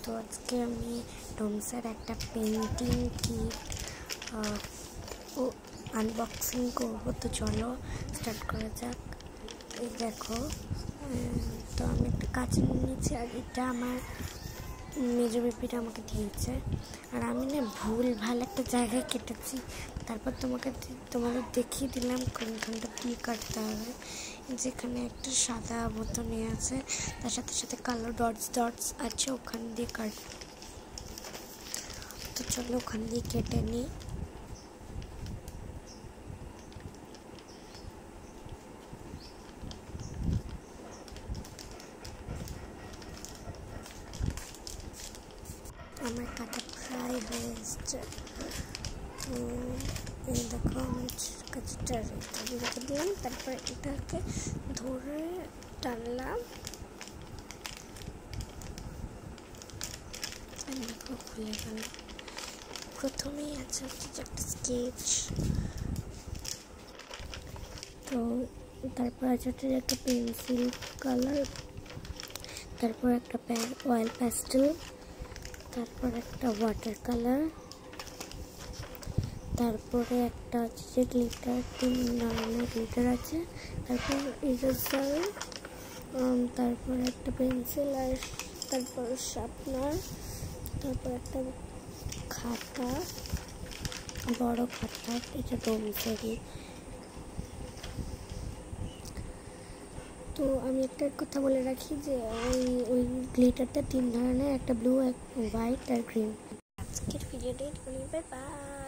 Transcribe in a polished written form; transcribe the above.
তো আজকে আমি ডোমসের একটা পেন্টিং কিট আনবক্সিং করব। তো চলো স্টার্ট করা যাক। এই দেখো, তো আমি একটা কাজ নিয়েছি, আর এটা আমার মেজো বেপিটা আমাকে দিয়েছে। আর আমি না ভুল ভাল একটা জায়গায় কেটেছি, তারপর তোমাদের দেখিয়ে দিলাম কোনখানটা দিয়ে কাটতে হবে। যেখানে একটা সাদা বোতনে আছে, তার সাথে সাথে কালো ডটস আছে, ওখান দিয়ে কাটব। তো চলো ওখান দিয়ে কেটে নিই। আমার কাটা প্রায় হয়ে এসছে। তো এই দেখো, আমি কাজটা রেখে দিলাম, তারপর এটাকে ধরে টানলাম, দেখো খুলে গেল। প্রথমেই আছে হচ্ছে একটা স্কেচ, তো তারপর আছে হচ্ছে একটা পেন্সিল কালার, তারপর একটা অয়েল প্যাস্টেল, তারপর একটা ওয়াটার কালার, তারপরে একটা হচ্ছে গ্লিটার, 3 ধরনের গ্লিটার আছে, তারপর ইরেজার, তারপর একটা পেন্সিল, আর তারপর শার্পনার, তারপর একটা খাতা, বড় খাতা, এটা ডোমসেরই। তো আমি একটা কথা বলে রাখি যে ওই গ্লিটারটা 3 ধরনের, একটা ব্লু, একটা হোয়াইট আর গ্রিন। আজকের ভিডিওটা বাই বাই।